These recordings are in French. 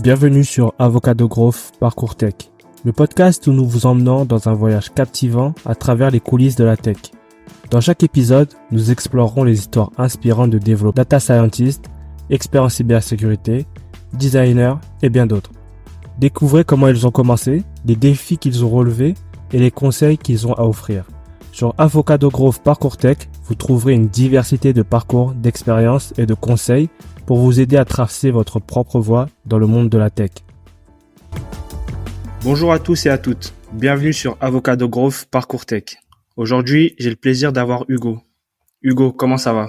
Bienvenue sur Avocado Growth Parcours Tech, le podcast où nous vous emmenons dans un voyage captivant à travers les coulisses de la tech. Dans chaque épisode, nous explorerons les histoires inspirantes de développeurs, data scientists, experts en cybersécurité, designers et bien d'autres. Découvrez comment ils ont commencé, les défis qu'ils ont relevés et les conseils qu'ils ont à offrir. Sur Avocado Growth Parcours Tech, vous trouverez une diversité de parcours, d'expériences et de conseils pour vous aider à tracer votre propre voie dans le monde de la tech. Bonjour à tous et à toutes, bienvenue sur Avocado Growth Parcours Tech. Aujourd'hui, j'ai le plaisir d'avoir Hugo. Hugo, comment ça va?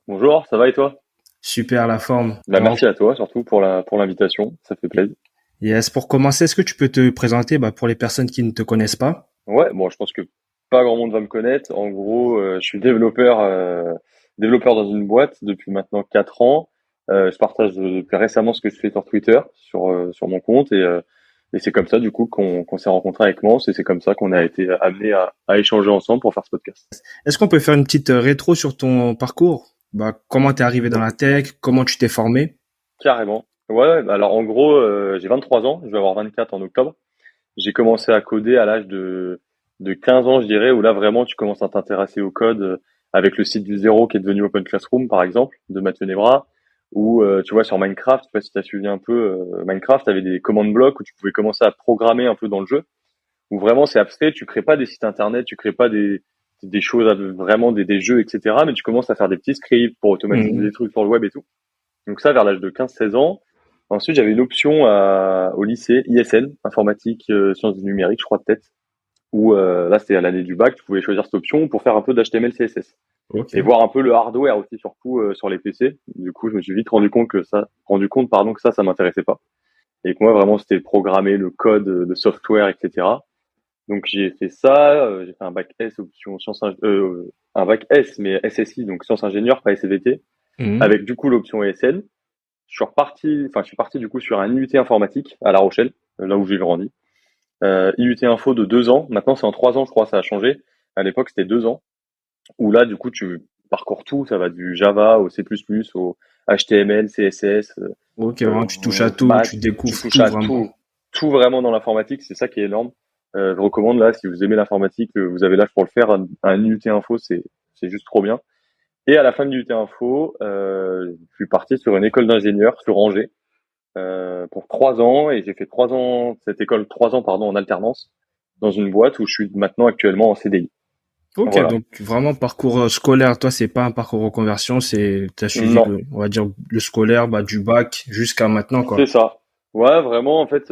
Bonjour, ça va et toi? Super, la forme. Merci à toi surtout pour l'invitation, ça fait plaisir. Yes, pour commencer, est-ce que tu peux te présenter pour les personnes qui ne te connaissent pas? Ouais, bon, je pense que pas grand monde va me connaître. En gros, je suis développeur dans une boîte depuis maintenant 4 ans. Je partage depuis récemment ce que je fais sur Twitter, sur mon compte et c'est comme ça du coup qu'on s'est rencontré avec Mance et c'est comme ça qu'on a été amené à échanger ensemble pour faire ce podcast. Est-ce qu'on peut faire une petite rétro sur ton parcours? Comment t'es arrivé dans la tech? Comment tu t'es formé? Carrément. Ouais, alors en gros, j'ai 23 ans, je vais avoir 24 en octobre. J'ai commencé à coder à l'âge de 15 ans, je dirais, où là vraiment tu commences à t'intéresser au code avec le site du zéro qui est devenu Open Classroom, par exemple, de Mathieu Nebra, ou tu vois sur Minecraft, je sais pas si tu as suivi un peu Minecraft, tu avais des commandes blocs où tu pouvais commencer à programmer un peu dans le jeu, où vraiment c'est abstrait, tu crées pas des sites internet, tu crées pas des choses, vraiment des jeux, etc., mais tu commences à faire des petits scripts pour automatiser des trucs sur le web et tout. Donc ça vers l'âge de 15-16 ans. Ensuite, j'avais une option au lycée, ISN, informatique, sciences du numérique, je crois peut-être, où là c'était à l'année du bac, tu pouvais choisir cette option pour faire un peu d'HTML, CSS. Okay. Et voir un peu le hardware aussi, surtout sur les PC. Du coup, je me suis vite rendu compte que ça m'intéressait pas. Et que moi, vraiment, c'était programmer le code de software, etc. Donc j'ai fait ça, j'ai fait un bac S option un bac S mais SSI, donc sciences ingénieurs, pas SVT, avec du coup l'option ESN. Je suis parti du coup sur un IUT informatique à La Rochelle, là où j'ai grandi. IUT info de 2 ans. Maintenant, c'est en 3 ans, je crois, ça a changé. À l'époque, c'était 2 ans. Où là, du coup, tu parcours tout. Ça va du Java au C++, au HTML, CSS. Ok, vraiment, tu touches à tout, maths, tu découvres tu touches tout à vraiment. tout vraiment dans l'informatique. C'est ça qui est énorme. Je recommande là, si vous aimez l'informatique, vous avez l'âge pour le faire. Un IUT info, c'est juste trop bien. Et à la fin de l'IUT info, je suis parti sur une école d'ingénieur sur Angers. Pour 3 ans et j'ai fait 3 ans pardon en alternance dans une boîte où je suis maintenant actuellement en CDI. Ok, Voilà. donc vraiment parcours scolaire, toi c'est pas un parcours reconversion, t'as suivi Non, on va dire le scolaire du bac jusqu'à maintenant quoi. c'est ça. Ouais, vraiment en fait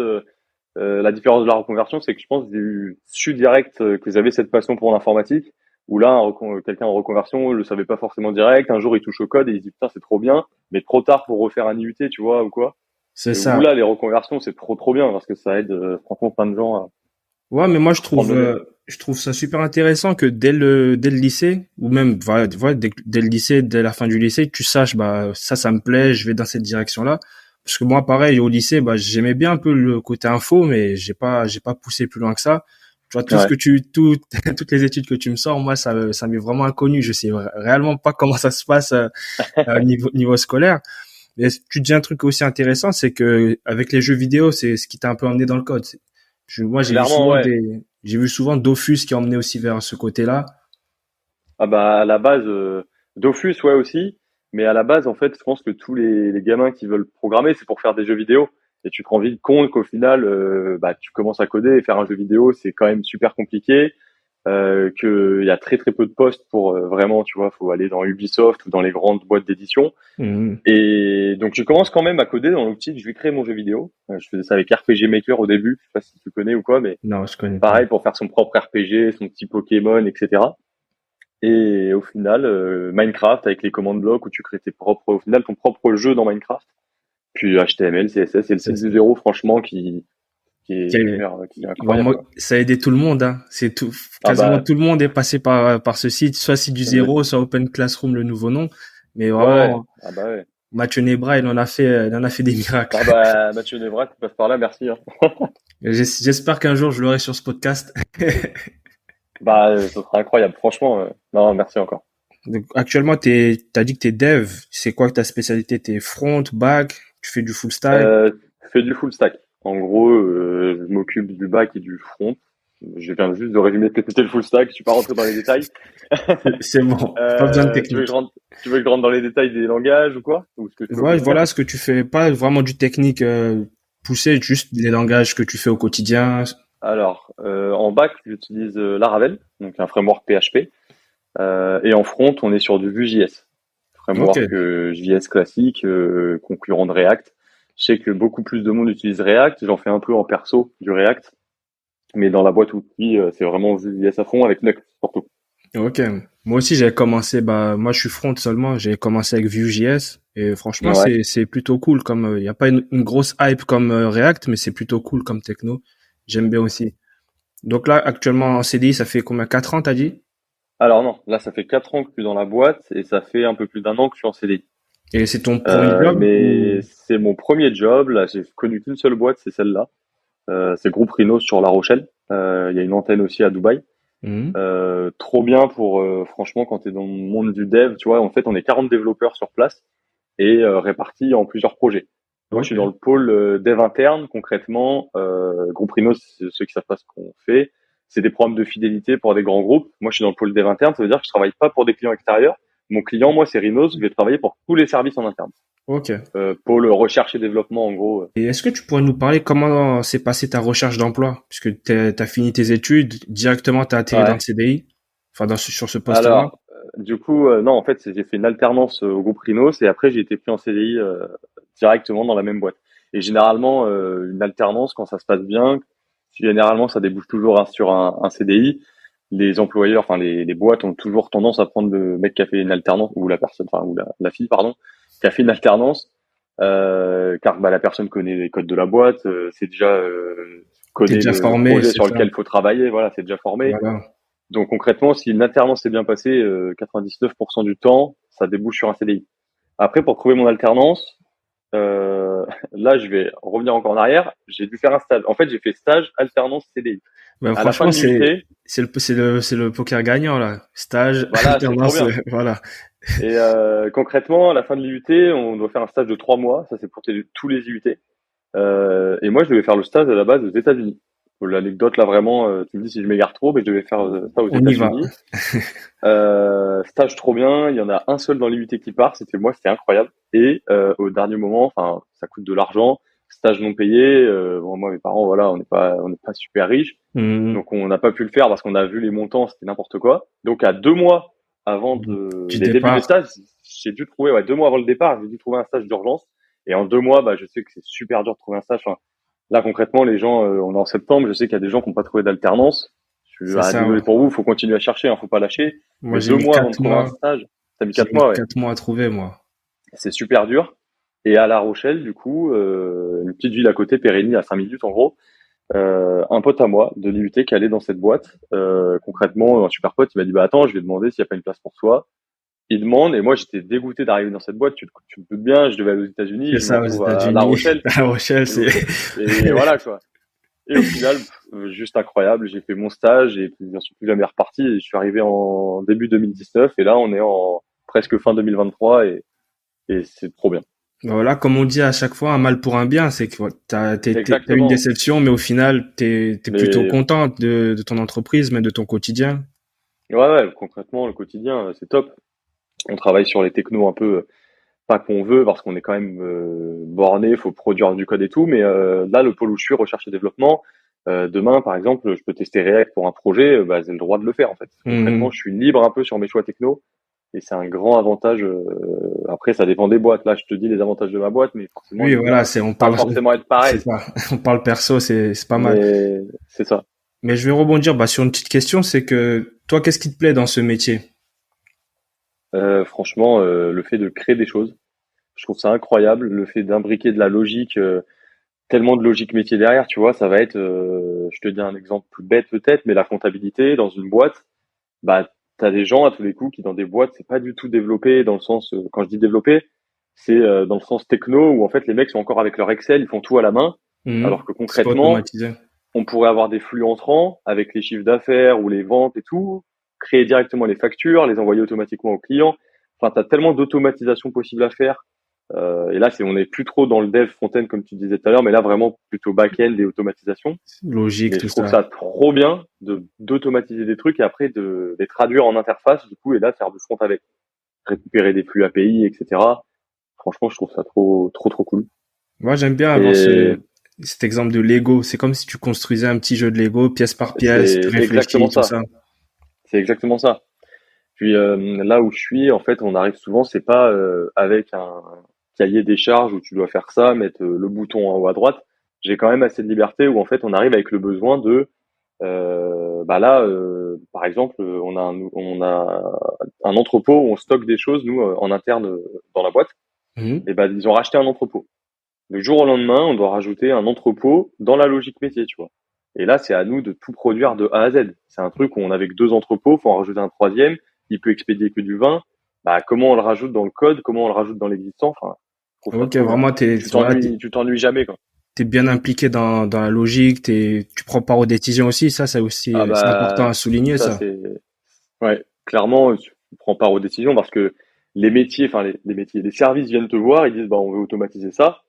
la différence de la reconversion, c'est que je pense que j'ai su direct que j'avais cette passion pour l'informatique où là quelqu'un en reconversion le savait pas forcément direct, un jour il touche au code et il se dit putain, c'est trop bien, mais trop tard pour refaire un IUT, tu vois ou quoi. C'est Où ça. là les reconversions, c'est trop bien parce que ça aide franchement plein de gens Ouais, mais moi à reprendre le même. je trouve ça super intéressant que dès le lycée ou même voilà, dès le lycée, dès la fin du lycée, tu saches ça me plaît, je vais dans cette direction-là. Parce que moi pareil au lycée, j'aimais bien un peu le côté info, mais j'ai pas poussé plus loin que ça. Tu vois Ouais. toutes les études que tu me sors, moi ça m'est vraiment inconnu, je sais réellement pas comment ça se passe niveau scolaire. Mais tu dis un truc aussi intéressant, c'est que avec les jeux vidéo, c'est ce qui t'a un peu emmené dans le code. Moi, Clairement, ouais. j'ai vu souvent Dofus qui emmenait aussi vers ce côté-là. Ah bah à la base, Dofus ouais aussi, mais à la base en fait je pense que tous les gamins qui veulent programmer c'est pour faire des jeux vidéo et tu te rends vite compte qu'au final tu commences à coder et faire un jeu vidéo c'est quand même super compliqué, qu'il y a très peu de postes pour vraiment tu vois faut aller dans Ubisoft ou dans les grandes boîtes d'édition Mhm. et donc je commence quand même à coder dans l'optique je vais créer mon jeu vidéo. Je faisais ça avec RPG Maker au début, je sais pas si tu connais ou quoi mais Non, je connais pas. pareil pour faire son propre RPG, son petit Pokémon etc. Et au final, Minecraft avec les commandes blocs où tu crées au final ton propre jeu dans Minecraft. Puis HTML, CSS et le C'est site ça. du zéro, franchement, qui est incroyable, Vraiment, quoi. ça a aidé tout le monde, hein. Ah Quasiment bah, tout le monde est passé par ce site, soit site du euh, zéro, soit Open Classroom, le nouveau nom. Mais ouais, vraiment, ah bah ouais. Mathieu Nebra, il en a fait des miracles. Ah bah, Mathieu Nevrat, tu passes par là, merci, hein. J'espère qu'un jour je l'aurai sur ce podcast. Bah, ce sera incroyable, franchement. Non, merci encore. Donc, actuellement, t'as dit que t'es dev. C'est quoi ta spécialité? T'es front, back? Tu fais du full stack? Je fais du full stack. En gros, je m'occupe du back et du front. Je viens juste de résumer ce que c'était le full stack. Je suis pas rentré dans les détails. C'est bon, pas besoin de Tu veux que technique. tu veux que je rentre dans les détails des langages ou quoi? Ou ce que je fais au quotidien? Voilà ce que tu fais, pas vraiment du technique poussé, juste les langages que tu fais au quotidien. Alors, en back, j'utilise Laravel, donc un framework PHP. Et en front, on est sur du Vue.js, Ok, framework JS classique, concurrent de React. Je sais que beaucoup plus de monde utilise React. J'en fais un peu en perso du React, mais dans la boîte outils, c'est vraiment Vue.js à fond avec Nuxt surtout. ok. Moi aussi, j'avais commencé, moi je suis front seulement, j'ai commencé avec Vue.js et franchement, Ouais. c'est plutôt cool comme, il y a pas une grosse hype comme React, mais c'est plutôt cool comme techno. J'aime bien aussi. Donc là, actuellement en CDI, ça fait combien? 4 ans, t'as dit? Alors non, là ça fait 4 ans que je suis dans la boîte et ça fait un peu plus d'un an que je suis en CDI. Et c'est ton premier job Mais ou? c'est mon premier job. Là, j'ai connu qu'une seule boîte, c'est celle-là. C'est Groupe Rhinos sur La Rochelle. Il y a une antenne aussi à Dubaï. Mhm. Trop bien pour franchement quand tu es dans le monde du dev, tu vois, en fait on est 40 développeurs sur place et répartis en plusieurs projets. Moi je Ok. suis dans le pôle dev interne concrètement. Groupe Rhinos, ceux qui savent pas ce qu'on fait, c'est des programmes de fidélité pour des grands groupes. Moi je suis dans le pôle dev interne, ça veut dire que je travaille pas pour des clients extérieurs. Mon client, moi c'est Rhinos, je vais travailler pour tous les services en interne. Ok. Pôle recherche et développement en gros. Et est-ce que tu pourrais nous parler comment s'est passée ta recherche d'emploi? Puisque t'as fini tes études, directement t'as atterri dans le Ouais. CDI, enfin sur ce poste-là. Alors, du coup, non, en fait, j'ai fait une alternance au groupe Rhinos et après j'ai été pris en CDI directement dans la même boîte. Et généralement, une alternance, quand ça se passe bien, généralement, ça débouche toujours sur un CDI. Les employeurs, enfin les boîtes ont toujours tendance à prendre le mec qui a fait une alternance ou la personne, enfin ou la fille, pardon, qui a fait une alternance, car bah, la personne connaît les codes de la boîte, c'est déjà T'es connaît déjà le formé, projet c'est sur ça. lequel il faut travailler, voilà, c'est déjà formé. Voilà. Donc concrètement, si une alternance s'est bien passée, 99% du temps, ça débouche sur un CDI. Après, pour trouver mon alternance, là, je vais revenir encore en arrière. J'ai dû faire un stage. En fait, j'ai fait stage, alternance, CDI. Ben, À la fin franchement, de l'IUT, c'est le poker gagnant, là. Stage, voilà, c'est trop alternance, bien. voilà. Et concrètement, à la fin de l'IUT, on doit faire un stage de 3 mois. Ça, c'est pour tous les IUT. Et moi, je devais faire le stage à la base aux États-Unis. L'anecdote là vraiment, tu me dis si je m'égare trop, mais je devais faire ça aux On y va. États-Unis. Stage trop bien, il y en a un seul dans l'IUT qui part, c'était moi, c'était incroyable. Et au dernier moment, enfin, ça coûte de l'argent, stage non payé. Bon, moi, mes parents, voilà, on n'est pas super riches, Mhm. donc on n'a pas pu le faire parce qu'on a vu les montants, c'était n'importe quoi. Donc à 2 mois avant Du les débuts des départ. stages, j'ai dû trouver, ouais, 2 mois avant le départ, j'ai dû trouver un stage d'urgence. Et en 2 mois, bah, je sais que c'est super dur de trouver un stage. Enfin, là, concrètement, les gens, on est en septembre, je sais qu'il y a des gens qui n'ont pas trouvé d'alternance. Je suis C'est ça. désolé pour vous, faut continuer à chercher, faut pas lâcher. Moi, Mais j'ai deux mis mois avant de quatre trouver un mois. stage, ça a mis J'ai 4 mois, mis ouais. 4 mois à trouver, moi. C'est super dur. Et à La Rochelle, du coup, une petite ville à côté, Périgny, à 5 minutes en gros, un pote à moi de l'IUT qui allait dans cette boîte. Concrètement, un super pote, il m'a dit, bah attends, je vais demander s'il n'y a pas une place pour toi. Il demande, et moi j'étais dégoûté d'arriver dans cette boîte, tu te doutes bien, je devais aller aux États-Unis, C'est je me ça, aux retrouve à La États-Unis. Rochelle. La Rochelle, c'est, Et voilà quoi. Et au final, juste incroyable, j'ai fait mon stage et puis j'en suis plus jamais reparti. Et je suis arrivé en début 2019 et là on est en presque fin 2023 et c'est trop bien. voilà, comme on dit à chaque fois, un mal pour un bien, c'est que ouais, t'as eu une Exactement. déception, mais au final, t'es plutôt Mais content de ton entreprise, mais de ton quotidien. ouais, concrètement, le quotidien, c'est top. On travaille sur les technos un peu pas qu'on veut parce qu'on est quand même borné, faut produire du code et tout. Mais là, le pôle où je suis, recherche et développement, demain, par exemple, je peux tester React pour un projet, bah, j'ai le droit de le faire en fait. Concrètement, Mhm. je suis libre un peu sur mes choix techno. Et c'est un grand avantage. Après, ça dépend des boîtes. Là, je te dis les avantages de ma boîte, mais forcément, Oui, les voilà, miens, c'est, on pas parle, forcément être c'est pareil. ça. On parle perso, c'est pas mal. Mais c'est ça. Mais je vais rebondir, sur une petite question, c'est que, toi, qu'est-ce qui te plaît dans ce métier? Franchement, le fait de créer des choses, je trouve ça incroyable. Le fait d'imbriquer de la logique, tellement de logique métier derrière, tu vois, ça va être, je te dis un exemple plus bête peut-être, mais la comptabilité dans une boîte, bah, t'as des gens à tous les coups qui dans des boîtes, c'est pas du tout développé dans le sens, quand je dis développé, c'est dans le sens techno où en fait les mecs sont encore avec leur Excel, ils font tout à la main, Mhm. alors que C'est pas concrètement, automatisé. on pourrait avoir des flux entrants avec les chiffres d'affaires ou les ventes et tout, créer directement les factures, les envoyer automatiquement aux clients. Enfin, tu as tellement d'automatisation possible à faire Et là, on n'est plus trop dans le dev front-end comme tu disais tout à l'heure, mais là vraiment plutôt back-end et automatisation. Logique, Mais tout je trouve ça. ça trop bien d'automatiser des trucs et après de les traduire en interface du coup et là faire du front avec, récupérer des flux API, etc. Franchement, je trouve ça trop cool. Moi, j'aime bien avoir Et cet exemple de Lego. C'est comme si tu construisais un petit jeu de Lego, pièce par pièce, tu c'est réfléchis, exactement tout ça. ça. C'est exactement ça. Puis là où je suis, en fait, on arrive souvent, c'est pas avec un cahier des charges où tu dois faire ça, mettre le bouton en haut à droite. J'ai quand même assez de liberté où en fait on arrive avec le besoin de, bah là, par exemple, on a un entrepôt où on stocke des choses nous en interne dans la boîte. Mhm. Et ben ils ont racheté un entrepôt. Le jour au lendemain, on doit rajouter un entrepôt dans la logique métier, tu vois. Et là, c'est à nous de tout produire de A à Z. C'est un truc où on avait que 2 entrepôts, faut en rajouter un troisième, il peut expédier que du vin. Bah, comment on le rajoute dans le code, comment on le rajoute dans l'existant, enfin, je trouve ça Ok, trop bien. vraiment, voilà, Tu t'ennuies jamais, quoi. t'es bien impliqué dans la logique, tu prends part aux décisions aussi. Ça, c'est aussi, Ah c'est important bah, à souligner, ça ça. c'est, ouais, clairement, tu prends part aux décisions parce que les métiers, enfin, les métiers, les services viennent te voir, ils disent, bah, on veut automatiser ça.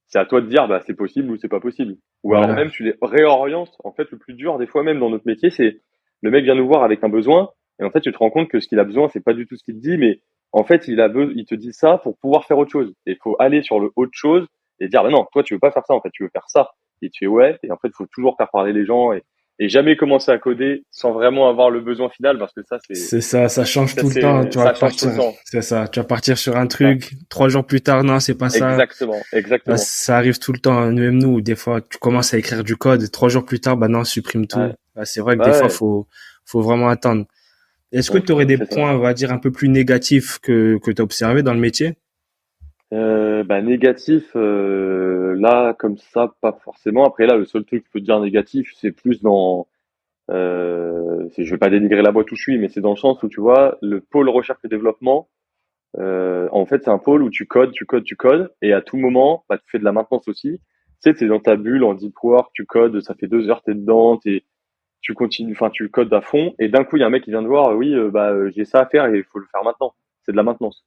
C'est à toi de dire, bah, c'est possible ou c'est pas possible. Ou alors Voilà. même, tu les réorientes. En fait, le plus dur, des fois, même dans notre métier, c'est le mec vient nous voir avec un besoin. Et en fait, tu te rends compte que ce qu'il a besoin, c'est pas du tout ce qu'il te dit, mais en fait, il te dit ça pour pouvoir faire autre chose. Et il faut aller sur le autre chose et dire, bah non, toi, tu veux pas faire ça, en fait, tu veux faire ça. Et tu fais ouais. Et en fait, il faut toujours faire parler les gens et jamais commencer à coder sans vraiment avoir le besoin final parce que C'est ça, ça change tout le temps. Tu vas ça change tout partir, le temps. c'est ça. Tu vas partir sur un Ouais. truc, 3 jours plus tard, non, c'est pas ça. Exactement, Là, exactement. ça arrive tout le temps, hein. Même nous, des fois, tu commences à écrire du code, 3 jours plus tard, bah non, supprime tout. Ouais. Bah, c'est vrai que des Bah fois, ouais. faut vraiment attendre. Est-ce que Donc, tu aurais des c'est ça. points, on va dire, un peu plus négatifs que tu as observé dans le métier? Bah négatif, là comme ça pas forcément. Après là, le seul truc que je peux te dire négatif, c'est plus dans, je vais pas dénigrer la boîte où je suis, mais c'est dans le sens où tu vois le pôle recherche et développement. En fait, c'est un pôle où tu codes, et à tout moment, bah tu fais de la maintenance aussi. Tu sais, t'es dans ta bulle en deep work, tu codes, ça fait 2 heures t'es dedans, tu continues, enfin tu codes à fond, et d'un coup il y a un mec qui vient te voir, oui, j'ai ça à faire et il faut le faire maintenant. C'est de la maintenance.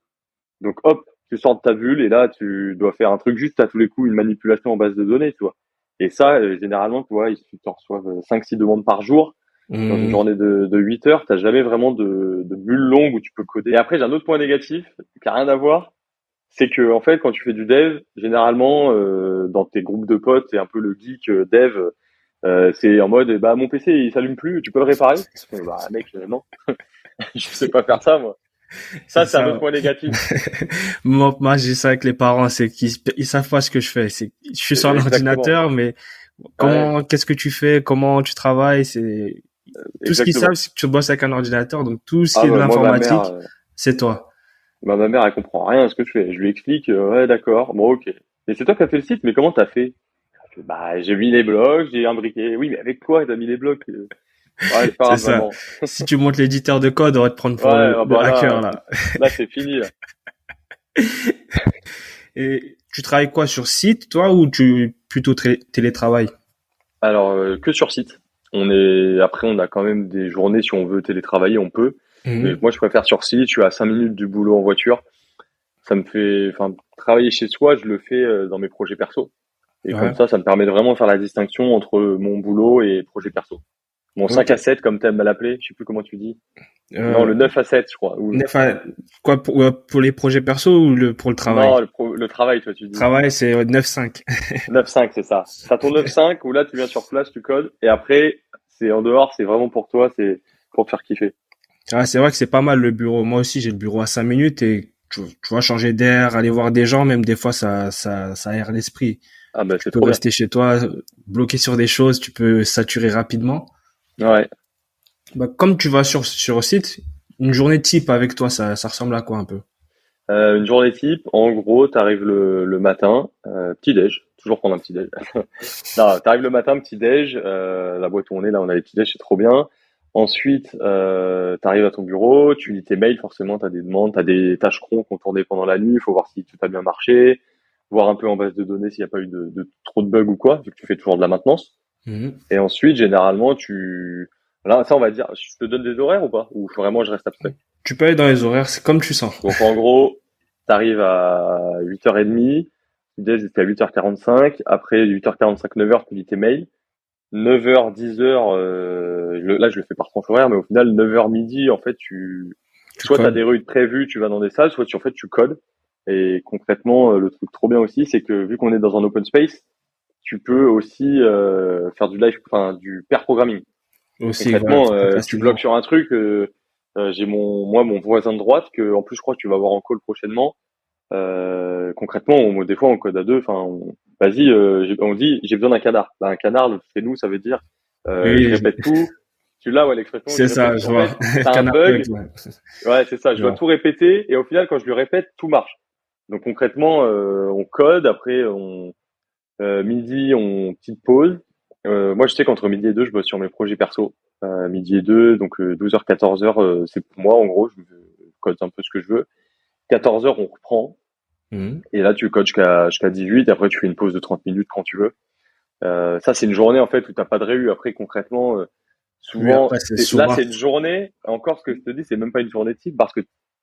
Donc hop, tu sors de ta bulle et là tu dois faire un truc juste à tous les coups, une manipulation en base de données, tu vois. Et ça, généralement, tu vois, ils te reçoivent 5-6 demandes par jour. Dans une Hmm. journée de 8 heures, t'as jamais vraiment de bulle longue où tu peux coder. Et après, j'ai un autre point négatif qui a rien à voir. C'est que, en fait, quand tu fais du dev, généralement, dans tes groupes de potes, c'est un peu le geek dev. C'est en mode, bah, mon PC, il s'allume plus, tu peux le réparer? Bah, mec, non, je sais pas faire ça, moi. C'est Ça, c'est un autre ça. point négatif. Moi, j'ai ça avec les parents, c'est qu'ils savent pas ce que je fais. Je suis sur Exactement. l'ordinateur, mais Ouais, qu'est-ce que tu fais, comment tu travailles, tout ce qu'ils savent, exactement. c'est que tu bosses avec un ordinateur, donc tout ce qui Ah est de bah, moi, l'informatique, c'est toi. ma mère, elle comprend rien à ce que je fais. Je lui explique, ouais, d'accord, bon, ok. Et c'est toi qui as fait le site, mais comment t'as fait? Elle fait, bah, j'ai mis les blocs, j'ai imbriqué. Oui, mais avec quoi t'as mis les blocs? Ouais, c'est pas C'est grave, ça. maman. Si tu montes l'éditeur de code, on va te prendre Ouais, pour ah le bah hacker, là, là. c'est fini, là. Et tu travailles quoi, sur site, toi, ou tu plutôt télétravail? Alors, que sur site. Après, on a quand même des journées, si on veut télétravailler, on peut. Mais Mhm. moi, je préfère sur site. Je suis à 5 minutes du boulot en voiture. Ça me fait, enfin, travailler chez soi, je le fais dans mes projets perso. Et comme Ouais. ça me permet de vraiment faire la distinction entre mon boulot et projet perso. Mon 5 Ok. à 7, comme t'aimes l'appeler, je sais plus comment tu dis. Non, Euh, le 9 à 7, je crois. enfin, quoi, pour les projets perso ou pour le travail? Non, le travail, toi, tu dis. Travail, c'est 9-5. 9-5, c'est ça. T'as ton 9-5 où là, tu viens sur place, tu codes. Et après, c'est en dehors, c'est vraiment pour toi, c'est pour te faire kiffer. Ah, c'est vrai que c'est pas mal le bureau. Moi aussi, j'ai le bureau à 5 minutes et tu vois, changer d'air, aller voir des gens, même des fois, ça aère l'esprit. Ah bah, Tu c'est peux trop bien. rester chez toi, bloqué sur des choses, tu peux saturer rapidement. Ouais. Bah, comme tu vas sur site, une journée type avec toi, ça ressemble à quoi un peu? Une journée type, en gros, t'arrives le matin, petit-déj, toujours prendre un petit-déj. Non, t'arrives le matin, petit-déj, la boîte où on est, là, on a les petits-déj, c'est trop bien. Ensuite, t'arrives à ton bureau, tu lis tes mails, forcément, t'as des demandes, t'as des tâches cron qui ont tourné pendant la nuit, il faut voir si tout a bien marché, voir un peu en base de données s'il n'y a pas eu trop de bugs ou quoi, vu que tu fais toujours de la maintenance. Mhm. Et ensuite, généralement, là, ça, on va dire, je te donne des horaires ou pas? Ou vraiment, je reste abstrait? Tu peux aller dans les horaires, c'est comme tu sens. Donc, en gros, T'arrives à 8h30, tu dis c'était à 8h45, après 8h45, 9h, tu lis tes mails. 9h, 10h, là je le fais par tranche horaire, mais au final 9h midi, en fait, Tu soit tu as codes. des rues prévues, tu vas dans des salles, soit en fait tu codes. Et concrètement, le truc trop bien aussi, c'est que vu qu'on est dans un open space, tu peux aussi faire du live, enfin du pair programming. Aussi, voilà, Concrètement, plus tu bloques facilement. sur un truc. J'ai mon voisin de droite que en plus je crois que tu vas voir en call prochainement. Concrètement, des fois on code à deux. Enfin, vas-y, on dit j'ai besoin d'un canard. Bah, un canard, chez nous, ça veut dire je Oui, répète tout. Tu l'as, ouais, l'expression, je c'est ça, répète. je En vois. fait, t'as un Canard plug, bug. ouais. Ouais, c'est ça. Je Je dois vois. tout répéter et au final, quand je lui répète, tout marche. Donc concrètement, on code. Après, midi, on petite pause. Moi, je sais qu'entre midi et deux, je bosse sur mes projets perso. Midi et deux, donc 12h, 14h, c'est pour moi en gros. Je code un peu ce que je veux. 14h, on reprend. Mhm. Et là, tu codes jusqu'à 18. Et après, tu fais une pause de 30 minutes quand tu veux. Ça, c'est une journée en fait où t'as pas de réu. Après, concrètement, Oui, après, souvent, c'est là, souvent. c'est une journée. Encore, ce que je te dis, c'est même pas une journée type parce que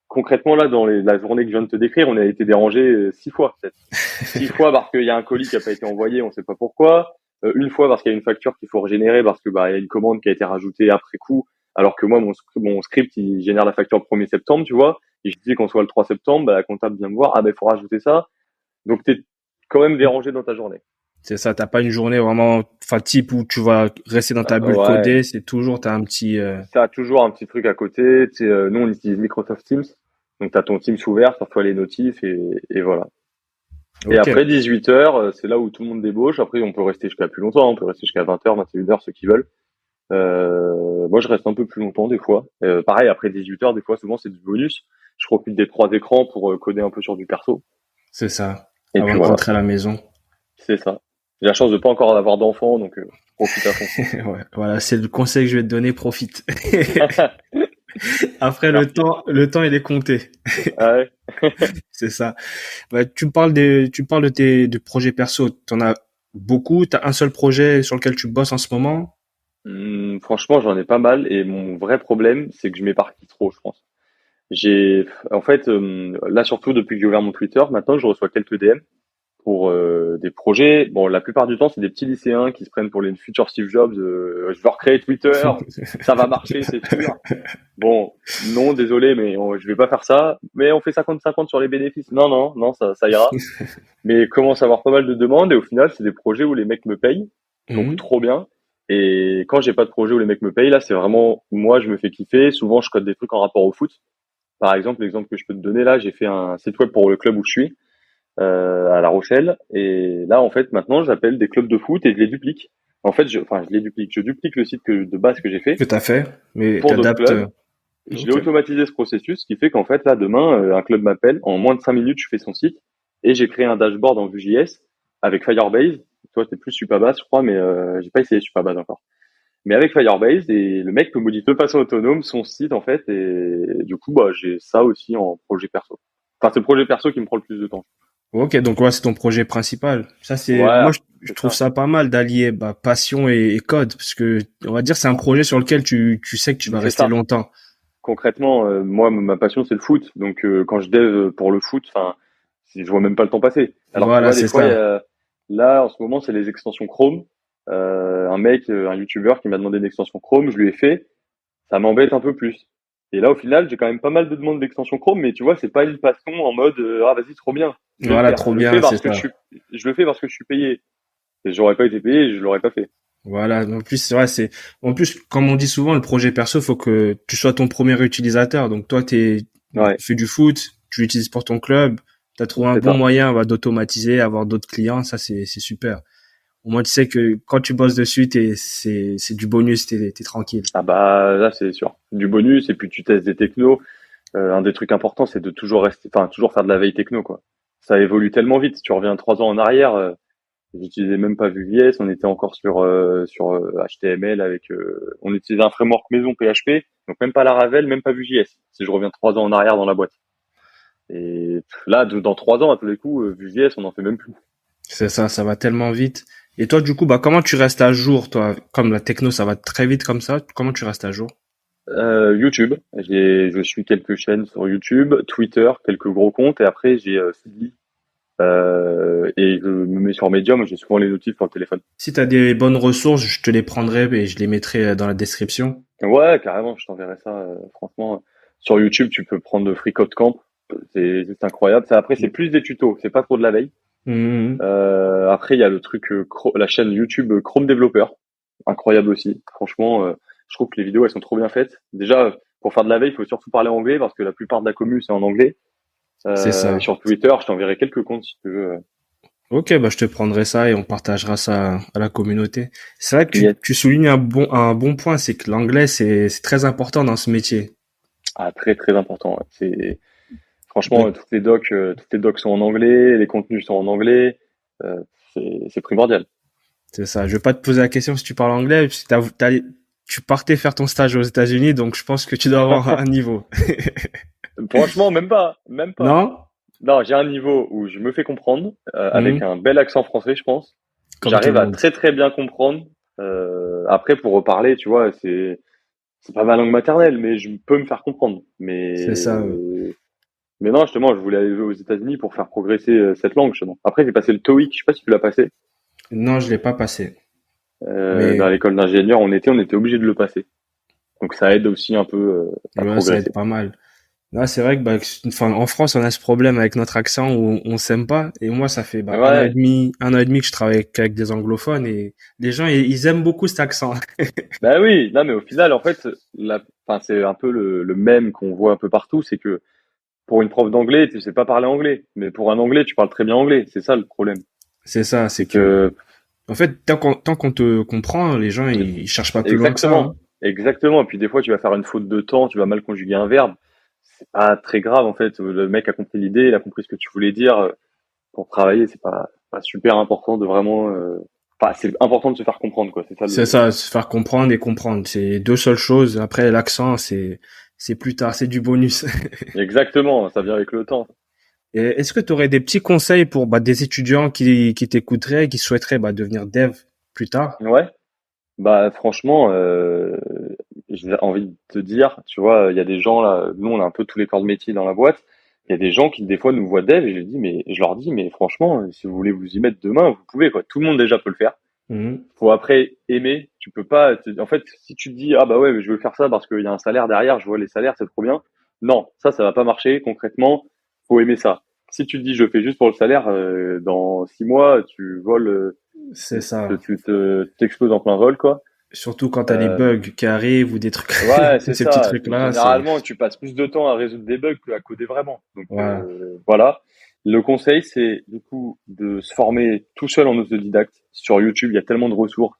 concrètement, là, dans la journée que je viens de te décrire, on a été dérangé 6 fois, peut-être. 6 fois parce qu'il y a un colis qui a pas été envoyé, on sait pas pourquoi. Une fois parce qu'il y a une facture qu'il faut régénérer parce que bah il y a une commande qui a été rajoutée après coup, alors que moi mon script il génère la facture le 1er septembre, tu vois. Et je dis qu'on soit le 3 septembre, bah, la comptable vient me voir, ah ben il faut rajouter ça. Donc t'es quand même dérangé dans ta journée. C'est ça, t'as pas une journée vraiment, enfin, type où tu vas rester dans ta bulle Ouais, codée, c'est toujours, t'as un petit, ça a toujours un petit truc à côté. Tu sais, nous on utilise Microsoft Teams, donc t'as ton Teams ouvert, ça reçoit les notifs et voilà. Et ok. après 18h, c'est là où tout le monde débauche. Après, on peut rester jusqu'à plus longtemps. On peut rester jusqu'à 20h, 21h, ceux qui veulent. Moi, je reste un peu plus longtemps des fois. Pareil, après 18h, des fois, souvent, c'est du bonus. Je profite des 3 écrans pour coder un peu sur du perso. C'est ça. Et puis Avant de voilà, rentrer à la maison. c'est ça. J'ai la chance de pas encore avoir d'enfants, donc je profite à fond. Ouais, voilà, c'est le conseil que je vais te donner, profite. Après, Merci. le temps, il est compté. Ah ouais. C'est ça. Bah, tu me parles de projets perso. T'en as beaucoup. T'as un seul projet sur lequel tu bosses en ce moment. Franchement, j'en ai pas mal. Et mon vrai problème, c'est que je m'éparpille trop, je pense. En fait, là, surtout depuis que j'ai ouvert mon Twitter, maintenant, je reçois quelques DM pour des projets. Bon, la plupart du temps, c'est des petits lycéens qui se prennent pour les futurs Steve Jobs. Je veux recréer Twitter, ça va marcher, c'est sûr. Bon, non, désolé, mais je vais pas faire ça. Mais on fait 50-50 sur les bénéfices. Non, non, non, ça ira. Mais commence à avoir pas mal de demandes et au final, c'est des projets où les mecs me payent, donc Mhm. trop bien. Et quand j'ai pas de projet où les mecs me payent, là, c'est vraiment moi, je me fais kiffer. Souvent, je code des trucs en rapport au foot. Par exemple, l'exemple que je peux te donner là, j'ai fait un site web pour le club où je suis à La Rochelle. Et là, en fait, maintenant, j'appelle des clubs de foot et je les duplique. En fait, je les duplique. Je duplique le site de base que j'ai fait Que t'as fait, mais pour d'autres t'adaptes. clubs. Je l'ai Ok. automatisé ce processus, ce qui fait qu'en fait, là, demain, un club m'appelle. En moins de 5 minutes, je fais son site et j'ai créé un dashboard en Vue.js avec Firebase. Toi, t'es plus Supabase, je crois, mais j'ai pas essayé Supabase encore. Mais avec Firebase, et le mec peut modifier de façon autonome son site, en fait, et du coup, bah, j'ai ça aussi en projet perso. Enfin, c'est le projet perso qui me prend le plus de temps. Ok, donc ouais, c'est ton projet principal. Ça, Ouais, moi, je c'est trouve ça. ça pas mal d'allier bah, passion et code, parce que on va dire c'est un projet sur lequel tu sais que tu vas C'est rester ça. longtemps. Concrètement, moi, ma passion, c'est le foot. Donc, quand je dev pour le foot, enfin, je vois même pas le temps passer. Alors que tu Voilà, vois, des c'est fois, ça. là, en ce moment, c'est les extensions Chrome. Un mec, un YouTuber qui m'a demandé une extension Chrome, je lui ai fait. Ça m'embête un peu plus. Et là, au final, j'ai quand même pas mal de demandes d'extension Chrome, mais tu vois, c'est pas une passion en mode ah vas-y, trop bien, je vais le Voilà, faire. trop bien, c'est ça. Je le fais parce que je suis payé. Et j'aurais pas été payé, je l'aurais pas fait. Voilà. En plus, c'est vrai, en plus, comme on dit souvent, le projet perso, faut que tu sois ton premier utilisateur. Donc toi, Ouais, tu fais du foot, tu l'utilises pour ton club, tu as trouvé un c'est bon ça. moyen, bah, d'automatiser, avoir d'autres clients. Ça, c'est super. Au moins, tu sais que quand tu bosses dessus, c'est du bonus, t'es tranquille. Ah bah là, c'est sûr. Du bonus, et puis tu testes des technos. Un des trucs importants, c'est de toujours rester, enfin, toujours faire de la veille techno, quoi. Ça évolue tellement vite. Si tu reviens 3 ans en arrière, j'utilisais même pas Vue.js, on était encore sur HTML avec, on utilisait un framework maison PHP, donc même pas Laravel, même pas Vue.js. Si je reviens 3 ans en arrière dans la boîte. Et là, dans 3 ans, à tous les coups, Vue.js, on n'en fait même plus. C'est ça, ça va tellement vite. Et toi, du coup, bah, comment tu restes à jour, toi? Comme la techno, ça va très vite comme ça, comment tu restes à jour? YouTube. Je suis quelques chaînes sur YouTube, Twitter, quelques gros comptes, et après j'ai Feedly. Et je me mets sur Medium, j'ai souvent les notifs sur le téléphone. Si tu as des bonnes ressources, je te les prendrai et je les mettrai dans la description. Ouais, carrément, je t'enverrai ça. Franchement, sur YouTube, tu peux prendre Free Code Camp. C'est juste incroyable. Ça, après, c'est plus des tutos. C'est pas trop de la veille. Mhm. Après, il y a le truc, la chaîne YouTube Chrome Developer. Incroyable aussi. Franchement, je trouve que les vidéos, elles sont trop bien faites. Déjà, pour faire de la veille, il faut surtout parler anglais parce que la plupart de la commu, c'est en anglais. C'est ça. Sur Twitter, je t'enverrai quelques comptes si tu veux. Ok, bah je te prendrai ça et on partagera ça à la communauté. C'est vrai que Yes. tu soulignes un bon point, c'est que l'anglais c'est très important dans ce métier. Ah, très, très important. Ouais. Franchement, Ben, toutes les docs sont en anglais, les contenus sont en anglais. C'est primordial. c'est ça. Je vais pas te poser la question si tu parles anglais, si tu partais faire ton stage aux États-Unis, donc je pense que tu dois avoir un niveau. Franchement, même pas, même pas. Non? Non, j'ai un niveau où je me fais comprendre, avec Mhm. un bel accent français, je pense. Comme tout J'arrive le à monde. très très bien comprendre. Après, pour reparler, tu vois, c'est pas ma langue maternelle, mais je peux me faire comprendre. C'est ça. Mais non, justement, je voulais aller aux États-Unis pour faire progresser cette langue, justement. Après, j'ai passé le TOEIC, je sais pas si tu l'as passé. Non, je l'ai pas passé. Dans Mais l'école d'ingénieur, on était obligé de le passer. Donc ça aide aussi un peu à ouais, ça aide progresser. pas mal. Là, c'est vrai que enfin, en France, on a ce problème avec notre accent où on s'aime pas. Et moi, ça fait Ouais, un an et demi que je travaille avec des anglophones et les gens, ils aiment beaucoup cet accent. bah oui, non mais au final, en fait, enfin, c'est un peu le même qu'on voit un peu partout, c'est que pour une prof d'anglais, tu sais pas parler anglais, mais pour un anglais, tu parles très bien anglais. C'est ça le problème. C'est ça, C'est c'est que, que en fait, tant qu'on te comprend, les gens, ils cherchent pas plus loin que ça, hein. exactement, exactement. Et puis des fois, tu vas faire une faute de temps, tu vas mal conjuguer un verbe. C'est pas très grave en fait. Le mec a compris l'idée, il a compris ce que tu voulais dire. Pour travailler, c'est pas super important de vraiment. Enfin, c'est important de se faire comprendre quoi. C'est ça C'est le. ça, se faire comprendre et comprendre. C'est deux seules choses. Après, l'accent, c'est plus tard, c'est du bonus. Exactement, ça vient avec le temps. Et est-ce que tu aurais des petits conseils pour des étudiants qui t'écouteraient, qui souhaiteraient devenir dev plus tard? Ouais. Bah franchement, j'ai envie de te dire, tu vois, il y a des gens là, nous on a un peu tous les corps de métier dans la boîte. Il y a des gens qui des fois nous voient dev et je leur dis, mais franchement, si vous voulez vous y mettre demain, vous pouvez quoi. Tout le monde déjà peut le faire. Mhm. Faut après aimer. Tu peux pas. En fait, si tu te dis ah bah ouais, mais je veux faire ça parce qu'il y a un salaire derrière, je vois les salaires, c'est trop bien. Non, ça va pas marcher concrètement. Faut aimer ça. Si tu te dis je fais juste pour le salaire, dans 6 mois tu voles, C'est ça. t'exploses en plein vol quoi. Surtout quand t'as les Euh, bugs qui arrivent ou des trucs, Ouais, c'est ces petits ça. trucs-là, c'est, Généralement, tu passes plus de temps à résoudre des bugs qu'à coder vraiment. Donc voilà. voilà. Le conseil, c'est du coup de se former tout seul en autodidacte. Sur YouTube, il y a tellement de ressources.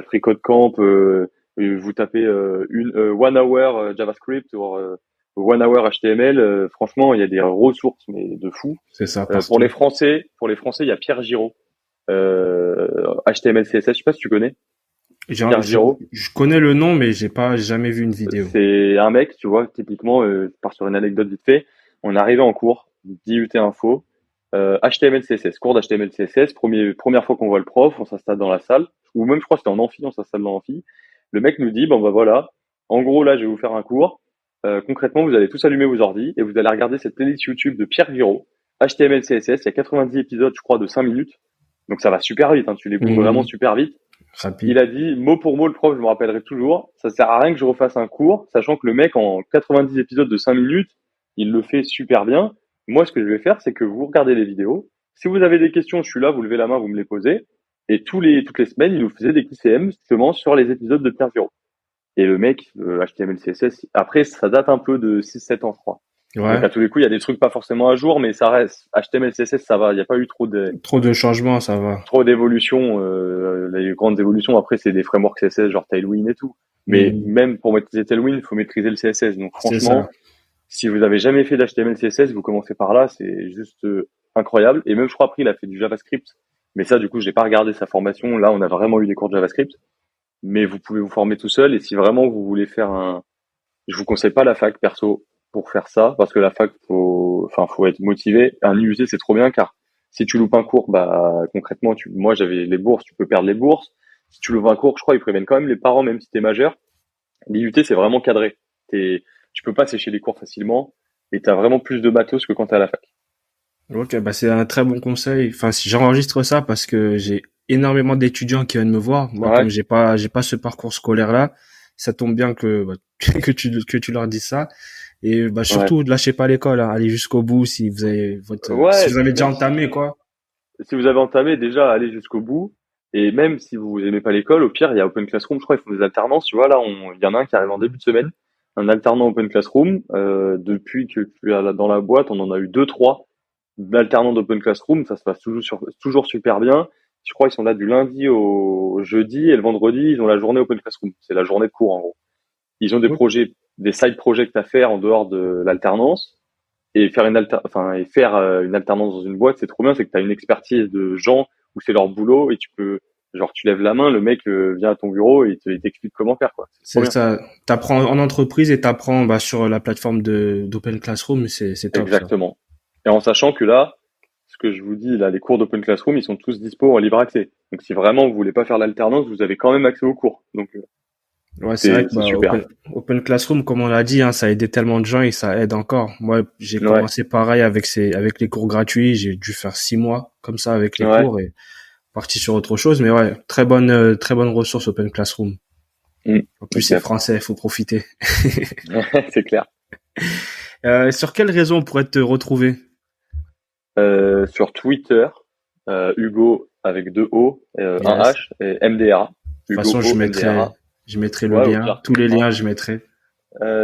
Free Code Camp, vous tapez One Hour JavaScript ou One Hour HTML. Franchement, il y a des ressources mais de fou. C'est ça Pour partout. les Français, il y a Pierre Giraud. HTML CSS, je sais pas si tu connais. Genre, Pierre Giraud. je connais le nom, mais j'ai jamais vu une vidéo. C'est un mec, tu vois, typiquement, je pars sur une anecdote vite fait. On est arrivé en cours, d'IUT Info, HTML, CSS, cours d'HTML, CSS, première fois qu'on voit le prof, on s'installe dans la salle, ou même je crois que c'était en amphi, on s'installe dans l'amphi. Le mec nous dit, bon bah voilà, en gros là je vais vous faire un cours. Concrètement, vous allez tous allumer vos ordis et vous allez regarder cette playlist YouTube de Pierre Giraud, HTML, CSS, il y a 90 épisodes, je crois, de 5 minutes. Donc ça va super vite, hein, tu les boucles vraiment Mhm. super vite. Il Rapide. a dit, mot pour mot, le prof, je me rappellerai toujours, ça sert à rien que je refasse un cours, sachant que le mec, en 90 épisodes de 5 minutes, il le fait super bien. Moi, ce que je vais faire, c'est que vous regardez les vidéos. Si vous avez des questions, je suis là, vous levez la main, vous me les posez. Et toutes les semaines, il nous faisait des QCM, justement, sur les épisodes de Pierre Giraud. Et le mec, HTML, CSS, après, ça date un peu de 6-7 ans, je crois. Donc, Ouais. à tous les coups, il y a des trucs pas forcément à jour, mais ça reste, HTML, CSS, ça va. Il n'y a pas eu Trop de changements, ça va. trop d'évolutions. Les grandes évolutions, après, c'est des frameworks CSS, genre Tailwind et tout. Mais Mhm. même pour maîtriser Tailwind, il faut maîtriser le CSS. Donc, C'est ça. franchement, si vous avez jamais fait d'HTML, CSS, vous commencez par là, c'est juste incroyable. Et même, je crois, après, il a fait du JavaScript. Mais ça, du coup, j'ai pas regardé sa formation. Là, on a vraiment eu des cours de JavaScript. Mais vous pouvez vous former tout seul. Et si vraiment vous voulez faire je vous conseille pas la fac, perso, pour faire ça. Parce que la fac, faut être motivé. Un IUT, c'est trop bien, car si tu loupes un cours, bah, concrètement, moi, j'avais les bourses, tu peux perdre les bourses. Si tu loupes un cours, je crois, ils préviennent quand même les parents, même si t'es majeur. L'IUT, c'est vraiment cadré. Tu peux pas sécher les cours facilement et tu as vraiment plus de matos que quand tu es à la fac. Ok, bah c'est un très bon conseil. Enfin, si j'enregistre ça parce que j'ai énormément d'étudiants qui viennent me voir. Moi, comme Ouais, j'ai pas ce parcours scolaire là, ça tombe bien que bah, que tu leur dises ça. Et bah ouais. surtout, ne lâchez pas l'école, hein. Allez jusqu'au bout si vous avez si Ouais, et vous avez puis déjà même entamé quoi. si vous avez entamé, déjà, allez jusqu'au bout. Et même si vous aimez pas l'école, au pire, il y a Open Classroom, je crois, ils font des alternances. Tu vois, là, il y en a un qui arrive en début de semaine, un alternant Open Classroom. Depuis que tu es dans la boîte, on en a eu deux, trois d'alternants d'Open Classroom. Ça se passe toujours super bien. Je crois qu'ils sont là du lundi au jeudi et le vendredi, ils ont la journée Open Classroom. C'est la journée de cours, en gros. Ils ont des Ok. projets, des side projects à faire en dehors de l'alternance et faire une alternance dans une boîte, c'est trop bien, c'est que tu as une expertise de gens où c'est leur boulot et tu lèves la main, le mec vient à ton bureau et il t'explique comment faire, quoi. C'est trop C'est bien. ça. T'apprends en entreprise et t'apprends bah, sur la plateforme d'Open Classroom. C'est top ça. Exactement. Et en sachant que là, ce que je vous dis, là, les cours d'Open Classroom, ils sont tous dispo en libre accès. Donc si vraiment vous voulez pas faire l'alternance, vous avez quand même accès aux cours. Donc Ouais, c'est vrai que c'est bah, super. Open Classroom, comme on l'a dit, hein, ça a aidé tellement de gens et ça aide encore. Moi, j'ai Ouais, commencé pareil avec les cours gratuits. J'ai dû faire 6 mois comme ça avec les ouais. cours et parti sur autre chose. Mais ouais, très bonne ressource Open Classroom. En plus, c'est Exact. français, il faut profiter. C'est clair. Sur quelle raison on pourrait te retrouver? Sur Twitter, Hugo avec deux O, un Yes. De H et MDRA. toute Hugo façon, O MDRA. je mettrai le Ouais, au lien. pire, Tous tu les mettras. liens, je mettrai.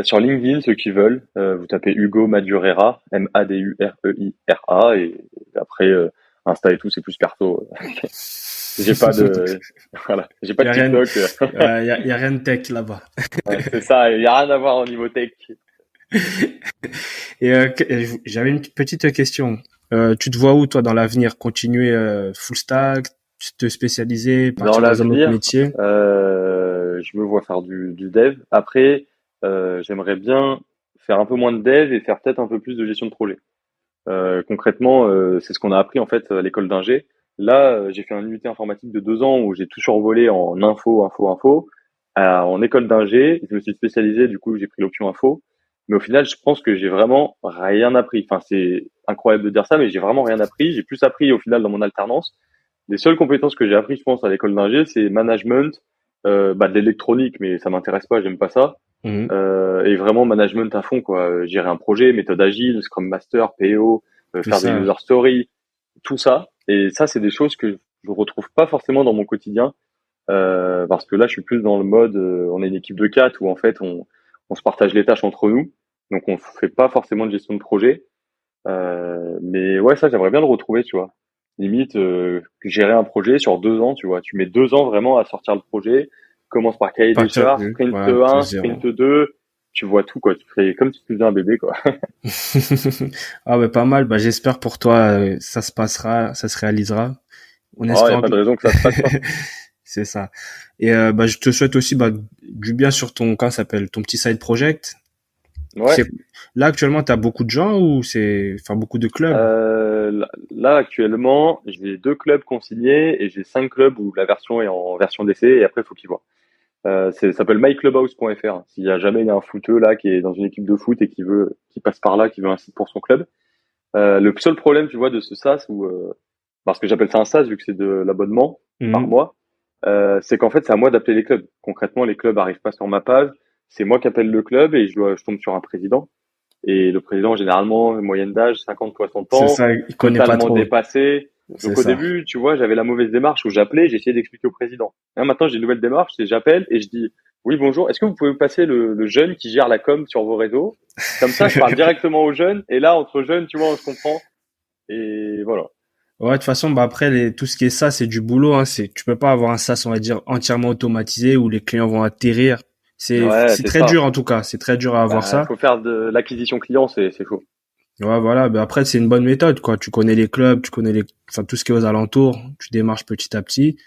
Sur LinkedIn, ceux qui veulent, vous tapez Hugo Madurera, Madureira, et après Insta et tout, c'est plus perso. J'ai pas de, voilà, j'ai pas Il y de a rien, TikTok. y a rien de tech là-bas. Ouais, c'est ça, il y a rien à voir au niveau tech. Et j'avais une petite question. Tu te vois où, toi, dans l'avenir? Continuer full stack, te spécialiser, Dans partir dans un autre l'avenir, métier? je me vois faire du dev. Après, j'aimerais bien faire un peu moins de dev et faire peut-être un peu plus de gestion de projet. Concrètement, c'est ce qu'on a appris en fait à l'école d'ingé. Là, j'ai fait un UT informatique de 2 ans où j'ai tout survolé en info. En école d'ingé, je me suis spécialisé, du coup j'ai pris l'option info. Mais au final, je pense que j'ai vraiment rien appris. Enfin, c'est incroyable de dire ça, mais j'ai vraiment rien appris. J'ai plus appris au final dans mon alternance. Les seules compétences que j'ai appris, je pense, à l'école d'ingé, c'est management, de l'électronique, mais ça m'intéresse pas, j'aime pas ça. Mhm. Et vraiment management à fond, quoi. Gérer un projet, méthode agile, Scrum Master, PO, Tout faire des ça. user stories, tout ça. Et ça, c'est des choses que je retrouve pas forcément dans mon quotidien, parce que là, je suis plus dans le mode, on est une équipe de 4 où en fait, on se partage les tâches entre nous, donc on fait pas forcément de gestion de projet. Mais ouais, ça, j'aimerais bien le retrouver, tu vois. Limite, gérer un projet sur 2 ans, tu vois. Tu mets 2 ans vraiment à sortir le projet. Commence par cahier des Partir, charges, sprint voilà, de 1, zéro. sprint 2. Tu vois tout, quoi. Tu fais comme si tu faisais un bébé, quoi. Ah ouais, pas mal. Bah, j'espère pour toi, ça se passera, ça se réalisera. On Oh, y a espère. pas de raison que ça se passe pas. C'est ça. Et bah, je te souhaite aussi bah, du bien sur ton, comment ça s'appelle, ton petit side project. Ouais. C'est là actuellement, t'as beaucoup de gens ou c'est, enfin beaucoup de clubs. Là, actuellement, j'ai 2 clubs consignés et j'ai 5 clubs où la version est en version d'essai et après, il faut qu'ils voient. Ça s'appelle myclubhouse.fr. S'il y a jamais il y a un footeux là qui est dans une équipe de foot et qui passe par là, qui veut un site pour son club. Le seul problème, tu vois, de ce SaaS parce que j'appelle ça un SaaS vu que c'est de l'abonnement par Mhm. mois, c'est qu'en fait, c'est à moi d'appeler les clubs. Concrètement, les clubs arrivent pas sur ma page. C'est moi qui appelle le club et je tombe sur un président. Et le président, généralement, moyenne d'âge, 50-60 C'est ans, ça, il connaît pas totalement trop. dépassé. C'est Donc au ça. début, tu vois, j'avais la mauvaise démarche où j'appelais, j'essayais d'expliquer au président. Là, maintenant, j'ai une nouvelle démarche, c'est j'appelle et je dis, oui, bonjour, est-ce que vous pouvez me passer le jeune qui gère la com sur vos réseaux? Comme ça, je parle directement aux jeunes. Et là, entre jeunes, tu vois, on se comprend. Et voilà. Ouais, de toute façon, bah après, tout ce qui est ça, c'est du boulot, hein. Tu peux pas avoir un SaaS, on va dire, entièrement automatisé où les clients vont atterrir. Ouais, C'est c'est très ça. dur, en tout cas. C'est très dur à avoir Bah, ça. faut faire de l'acquisition client, c'est chaud. Ouais, voilà. Mais après, c'est une bonne méthode, quoi. Tu connais les clubs, tu connais enfin, tout ce qui est aux alentours. Tu démarches petit à petit.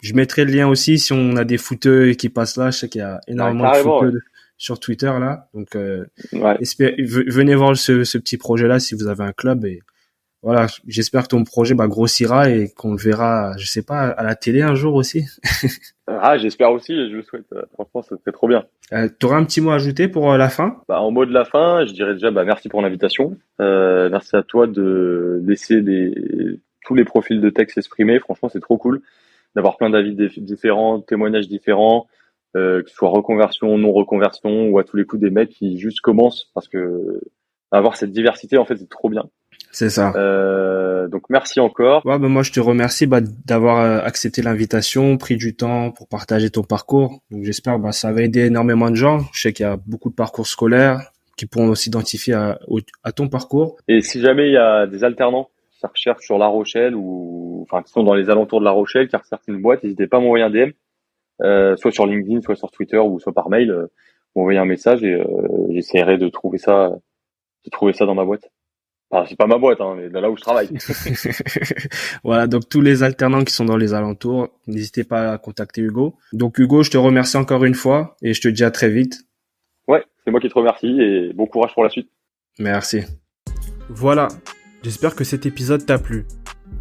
Je mettrai le lien aussi si on a des footeux qui passent là. Je sais qu'il y a Ouais, énormément de carrément, ouais. footeux sur Twitter, là. Donc, Ouais. venez voir ce petit projet-là si vous avez un club voilà, j'espère que ton projet grossira et qu'on le verra, je sais pas, à la télé un jour aussi. Ah, j'espère aussi et je le souhaite. Franchement, ça serait trop bien. T'aurais un petit mot à ajouter pour la fin? En mot de la fin, je dirais déjà merci pour l'invitation. Merci à toi de laisser tous les profils de texte s'exprimer. Franchement, c'est trop cool d'avoir plein d'avis différents, témoignages différents, que ce soit reconversion, non reconversion, ou à tous les coups des mecs qui juste commencent parce que avoir cette diversité, en fait, c'est trop bien. C'est ça. Donc merci encore. Ouais, moi je te remercie d'avoir accepté l'invitation, pris du temps pour partager ton parcours. Donc j'espère ça va aider énormément de gens. Je sais qu'il y a beaucoup de parcours scolaires qui pourront s'identifier à ton parcours. Et si jamais il y a des alternants qui recherchent sur La Rochelle ou enfin qui sont dans les alentours de La Rochelle, qui recherchent une boîte, n'hésitez pas à m'envoyer un DM, soit sur LinkedIn, soit sur Twitter ou soit par mail, m'envoyer un message et j'essaierai de trouver ça dans ma boîte. Enfin, c'est pas ma boîte, mais de là où je travaille. Voilà, donc tous les alternants qui sont dans les alentours, n'hésitez pas à contacter Hugo. Donc Hugo, je te remercie encore une fois et je te dis à très vite. Ouais, c'est moi qui te remercie et bon courage pour la suite. Merci. Voilà, j'espère que cet épisode t'a plu.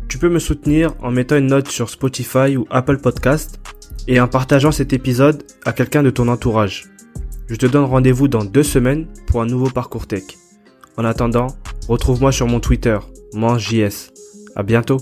Tu peux me soutenir en mettant une note sur Spotify ou Apple Podcast et en partageant cet épisode à quelqu'un de ton entourage. Je te donne rendez-vous dans 2 semaines pour un nouveau parcours tech. En attendant, retrouve-moi sur mon Twitter, MangeJS. À bientôt.